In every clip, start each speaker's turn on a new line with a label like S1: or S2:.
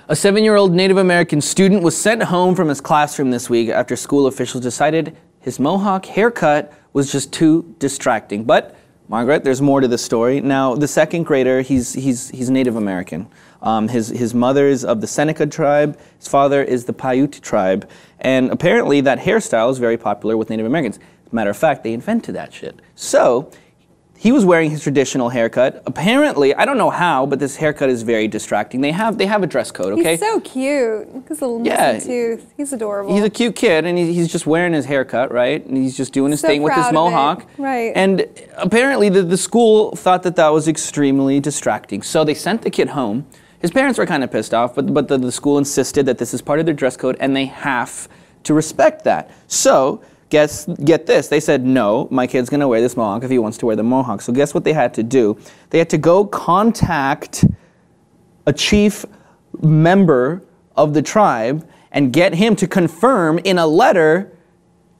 S1: A 7-year-old Native American student was sent home from his classroom this week after school officials decided his Mohawk haircut was just too distracting. But, Margaret, there's more to the story. Now, the second grader, he's Native American. His mother is of the Seneca Tribe, his father is the Paiute tribe, and apparently that hairstyle is very popular with Native Americans. As a matter of fact, they invented that shit. So, he was wearing his traditional haircut. Apparently, I don't know how, but this haircut is very distracting. They have a dress code, okay?
S2: He's so cute. His little missing tooth. He's adorable. He's
S1: a cute kid, and he's just wearing his haircut, right? And he's just doing his thing with his mohawk.
S2: Right.
S1: And apparently, the school thought that was extremely distracting. So they sent the kid home. His parents were kind of pissed off, but the school insisted that this is part of their dress code, and they have to respect that. So, get this, they said, no, my kid's gonna wear this mohawk if he wants to wear the mohawk. So guess what they had to do? They had to go contact a chief member of the tribe and get him to confirm in a letter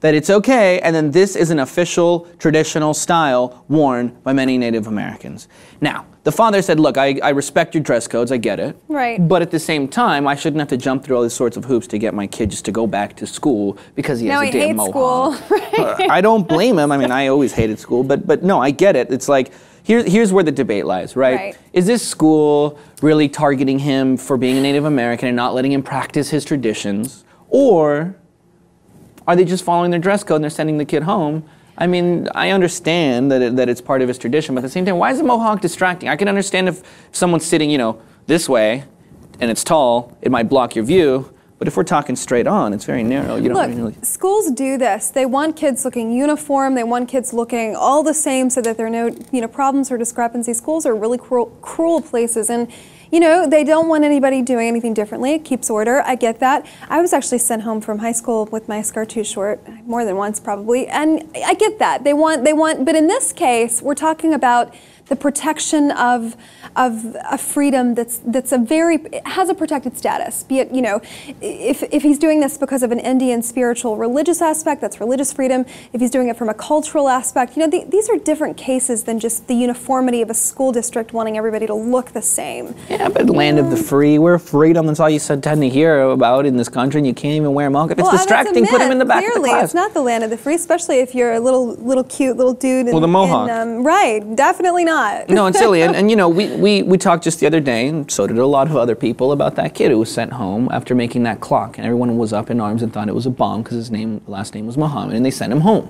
S1: that it's okay, and then this is an official traditional style worn by many Native Americans. Now, the father said, look, I respect your dress codes, I get it.
S2: Right.
S1: But at the same time, I shouldn't have to jump through all these sorts of hoops to get my kid just to go back to school because he has a damn mohawk.
S2: Now he hates school, right?
S1: I don't blame him. I mean, I always hated school, but no, I get it. It's like, here's where the debate lies, right? Is this school really targeting him for being a Native American and not letting him practice his traditions? Or are they just following their dress code and they're sending the kid home? I mean, I understand that it's part of his tradition, but at the same time, why is the mohawk distracting? I can understand if someone's sitting, you know, this way, and it's tall, it might block your view, but if we're talking straight on, it's very narrow. You don't really...
S2: Schools do this. They want kids looking uniform, they want kids looking all the same so that there are no, problems or discrepancies. Schools are really cruel places, and they don't want anybody doing anything differently. It keeps order. I get that. I was actually sent home from high school with my skirt too short, more than once probably, and I get that. They want, but in this case, we're talking about the protection of a freedom that's has a protected status. Be it, if he's doing this because of an Indian spiritual religious aspect, that's religious freedom. If he's doing it from a cultural aspect, these are different cases than just the uniformity of a school district wanting everybody to look the same.
S1: Yeah, but land of the free, we're freedom, that's all you tend to hear about in this country, and you can't even wear a mohawk. If it's distracting, put him in the back of the class.
S2: It's not the land of the free, especially if you're a little cute little dude.
S1: With a mohawk.
S2: Right, definitely not.
S1: No, it's silly, and we talked just the other day, and so did a lot of other people, about that kid who was sent home after making that clock, and everyone was up in arms and thought it was a bomb because his last name was Muhammad, and they sent him home.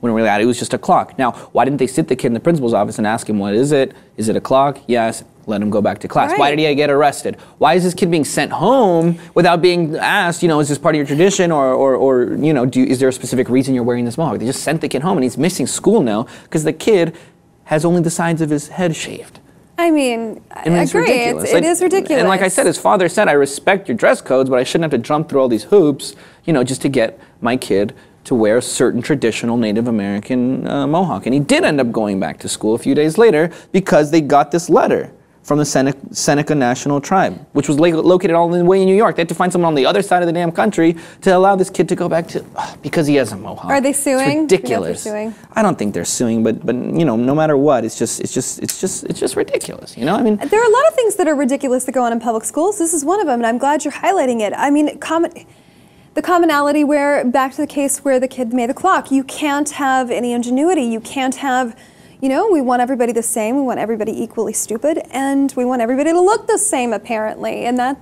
S1: When in reality it was just a clock. Now, why didn't they sit the kid in the principal's office and ask him, what is it? Is it a clock? Yes. Let him go back to class. Right. Why did he get arrested? Why is this kid being sent home without being asked, is this part of your tradition, or is there a specific reason you're wearing this mohawk? They just sent the kid home, and he's missing school now because the kid has only the sides of his head shaved.
S2: I mean, I agree. It is ridiculous.
S1: And like I said, his father said, I respect your dress codes, but I shouldn't have to jump through all these hoops, just to get my kid to wear a certain traditional Native American mohawk. And he did end up going back to school a few days later because they got this letter from the Seneca National Tribe, which was located all the way in New York. They had to find someone on the other side of the damn country to allow this kid to go back to, because he has a mohawk.
S2: Are they suing?
S1: It's ridiculous. I don't think they're suing, but no matter what, it's just ridiculous. I mean,
S2: there are a lot of things that are ridiculous that go on in public schools. This is one of them, and I'm glad you're highlighting it. I mean, the commonality back to the case where the kid made the clock. You can't have any ingenuity. You can't have. We want everybody the same, we want everybody equally stupid, and we want everybody to look the same, apparently, and that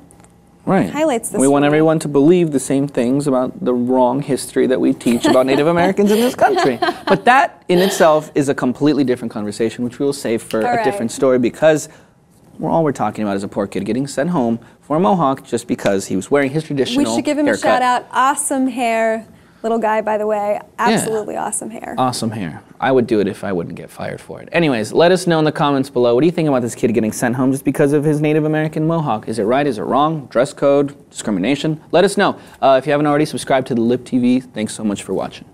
S2: highlights this.
S1: We want everyone to believe the same things about the wrong history that we teach about Native Americans in this country. But that, in itself, is a completely different conversation, which we will save for a different story, because all we're talking about is a poor kid getting sent home for a mohawk just because he was wearing his traditional
S2: We should give him
S1: haircut.
S2: A shout-out. Awesome hair. Little guy, by the way. Absolutely awesome hair.
S1: Awesome hair. I would do it if I wouldn't get fired for it. Anyways, let us know in the comments below. What do you think about this kid getting sent home just because of his Native American mohawk? Is it right? Is it wrong? Dress code? Discrimination? Let us know. If you haven't already, subscribe to the Lip TV. Thanks so much for watching.